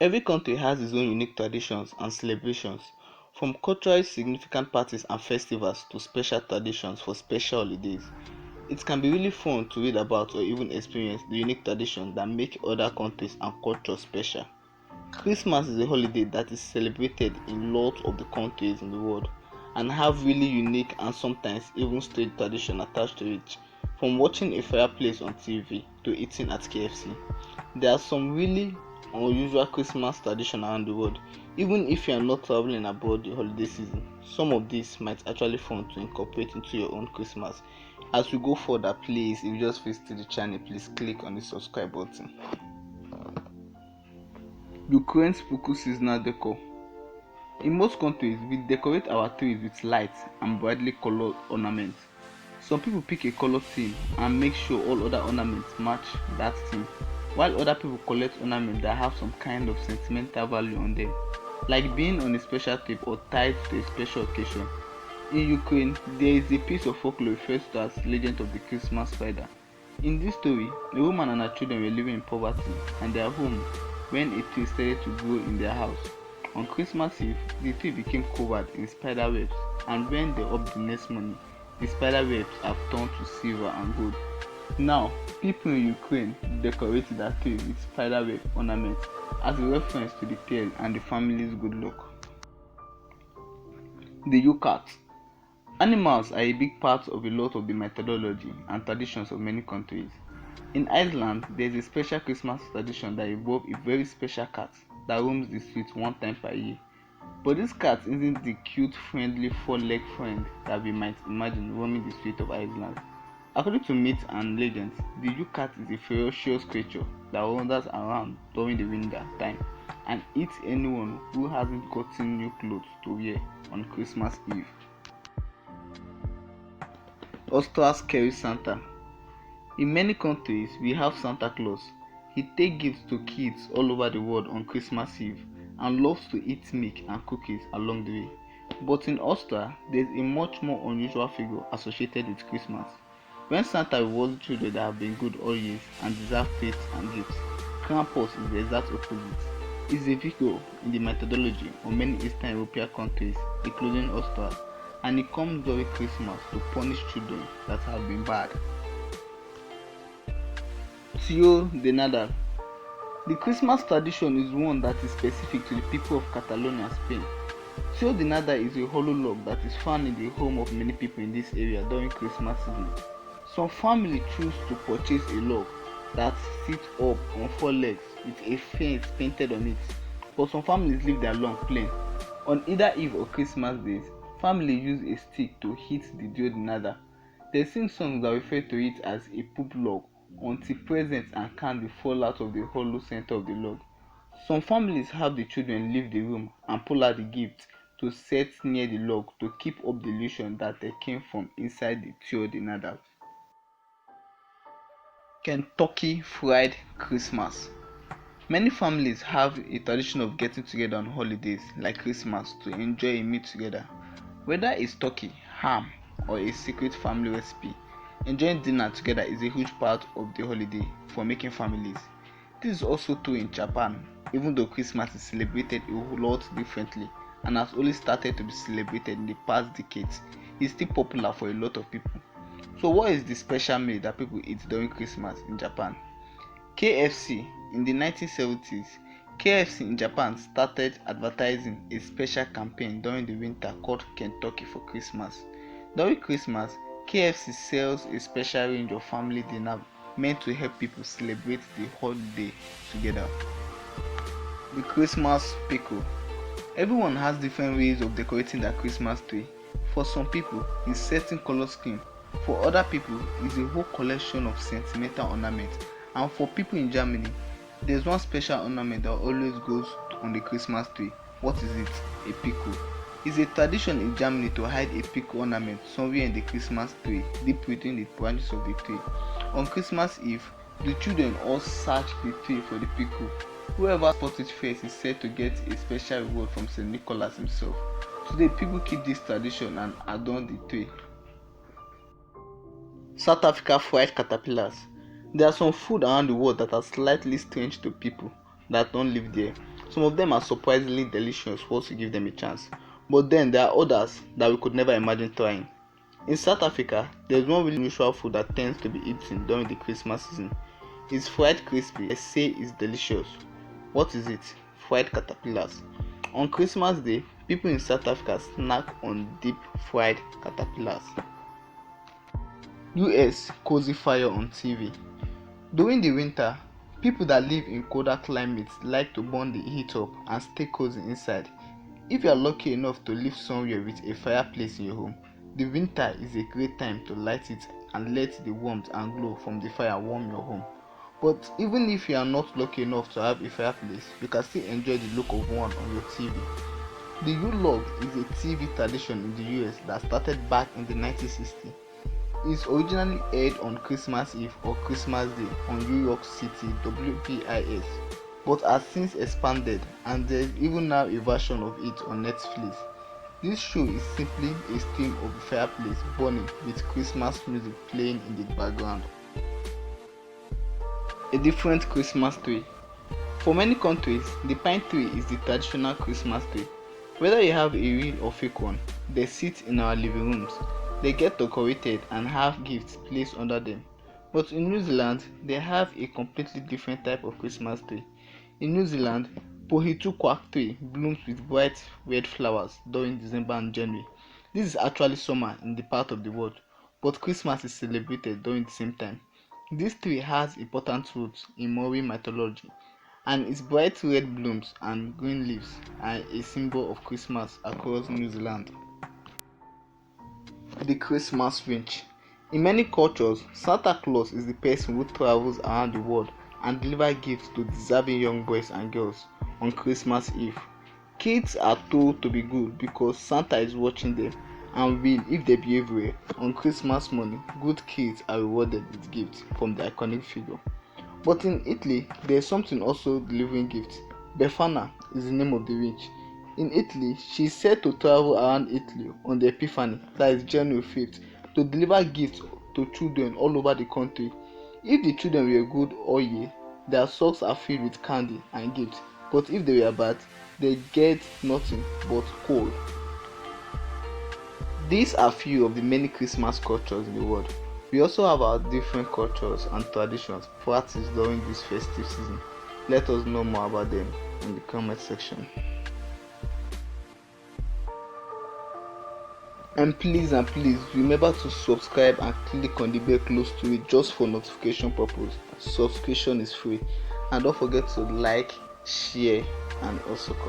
Every country has its own unique traditions and celebrations, from culturally significant parties and festivals to special traditions for special holidays. It can be really fun to read about or even experience the unique traditions that make other countries and cultures special. Christmas is a holiday that is celebrated in lots of the countries in the world and have really unique and sometimes even strange tradition attached to it. From watching a fireplace on TV to eating at KFC, there are some really unusual Christmas tradition around the world. Even if you are not traveling abroad the holiday season, some of these might actually fun to incorporate into your own Christmas. As we go further, please, if you just visit the channel, please click on the subscribe button. Ukraine's pickle seasonal decor. In most countries, we decorate our trees with lights and brightly colored ornaments. Some people pick a color theme and make sure all other ornaments match that theme, while other people collect ornaments that have some kind of sentimental value on them, like being on a special trip or tied to a special occasion. In Ukraine, there is a piece of folklore referred to as Legend of the Christmas Spider. In this story, a woman and her children were living in poverty and their home when a tree started to grow in their house. On Christmas Eve, the tree became covered in spider webs, and when they opened the next morning, the spider webs have turned to silver and gold. Now, people in Ukraine decorated their tree with spider web ornaments as a reference to the tale and the family's good luck. The Yule cat. Animals are a big part of a lot of the methodology and traditions of many countries. In Iceland, there is a special Christmas tradition that involves a very special cat that roams the streets one time per year. But this cat isn't the cute, friendly, four-legged friend that we might imagine roaming the streets of Iceland. According to myths and legends, the Yule cat is a ferocious creature that wanders around during the winter time and eats anyone who hasn't gotten new clothes to wear on Christmas Eve. Austria's Scary Santa. In many countries, we have Santa Claus. He takes gifts to kids all over the world on Christmas Eve and loves to eat milk and cookies along the way. But in Austria, there is a much more unusual figure associated with Christmas. When Santa rewards children that have been good all years and deserve faith and gifts, Krampus is the exact opposite. He is a figure in the methodology of many Eastern European countries, including Austria, and he comes during Christmas to punish children that have been bad. Tio de Nadal. The Christmas tradition is one that is specific to the people of Catalonia, Spain. Tio de Nadal is a hollow log that is found in the home of many people in this area during Christmas season. Some families choose to purchase a log that sits up on four legs with a face painted on it, but some families leave their log plain. On either eve or Christmas days, families use a stick to hit the Tio de Nadal. They sing songs that refer to it as a poop log until presents and candy fall out of the hollow center of the log. Some families have the children leave the room and pull out the gifts to set near the log to keep up the illusion that they came from inside the Tio de Nadal. Kentucky Fried Christmas. Many families have a tradition of getting together on holidays like Christmas to enjoy a meal together. Whether it's turkey, ham, or a secret family recipe, enjoying dinner together is a huge part of the holiday for making families. This is also true in Japan, even though Christmas is celebrated a whole lot differently and has only started to be celebrated in the past decades. It's still popular for a lot of people. So what is the special meal that people eat during Christmas in Japan? KFC. In the 1970s, KFC in Japan started advertising a special campaign during the winter called Kentucky for Christmas. During Christmas, KFC sells a special range of family dinner meant to help people celebrate the holiday together. The Christmas pickle. Everyone has different ways of decorating their Christmas tree. For some people, it's certain color scheme. For other people, it's a whole collection of sentimental ornaments. And for people in Germany, there's one special ornament that always goes on the Christmas tree. What is it? A pickle. It's a tradition in Germany to hide a pickle ornament somewhere in the Christmas tree, deep within the branches of the tree. On Christmas Eve, the children all search the tree for the pickle. Whoever spots it first is said to get a special reward from St. Nicholas himself. Today, people keep this tradition and adorn the tree. South Africa fried caterpillars. There are some food around the world that are slightly strange to people that don't live there. Some of them are surprisingly delicious once you give them a chance, but then there are others that we could never imagine trying. In South Africa, there is one really unusual food that tends to be eaten during the Christmas season. It's fried crispy. They say it's delicious. What is it? Fried caterpillars. On Christmas Day, people in South Africa snack on deep fried caterpillars. US cozy fire on TV. During the winter, people that live in colder climates like to burn the heat up and stay cozy inside. If you are lucky enough to live somewhere with a fireplace in your home, the winter is a great time to light it and let the warmth and glow from the fire warm your home. But even if you are not lucky enough to have a fireplace, you can still enjoy the look of one on your TV. The yule log is a TV tradition in the US that started back in the 1960s. It originally aired on Christmas Eve or Christmas Day on New York City WPIS, but has since expanded and there is even now a version of it on Netflix. This show is simply a stream of a fireplace burning with Christmas music playing in the background. A different Christmas tree. For many countries, the pine tree is the traditional Christmas tree. Whether you have a real or fake one, they sit in our living rooms. They get decorated and have gifts placed under them. But in New Zealand, they have a completely different type of Christmas tree. In New Zealand, Pohituquac tree blooms with bright red flowers during December and January. This is actually summer in the part of the world, but Christmas is celebrated during the same time. This tree has important roots in Maori mythology, and its bright red blooms and green leaves are a symbol of Christmas across New Zealand. The Christmas Winch. In many cultures, Santa Claus is the person who travels around the world and delivers gifts to deserving young boys and girls on Christmas Eve. Kids are told to be good because Santa is watching them and will if they behave well. On Christmas morning, good kids are rewarded with gifts from the iconic figure. But in Italy, there is something also delivering gifts. Befana is the name of the witch. In Italy, she is said to travel around Italy on the Epiphany, that is January 5th, to deliver gifts to children all over the country. If the children were good all year, their socks are filled with candy and gifts, but if they were bad, they get nothing but coal. These are few of the many Christmas cultures in the world. We also have our different cultures and traditions practiced during this festive season. Let us know more about them in the comment section. And please remember to subscribe and click on the bell close to it just for notification purpose. Subscription is free, and don't forget to like, share and also comment.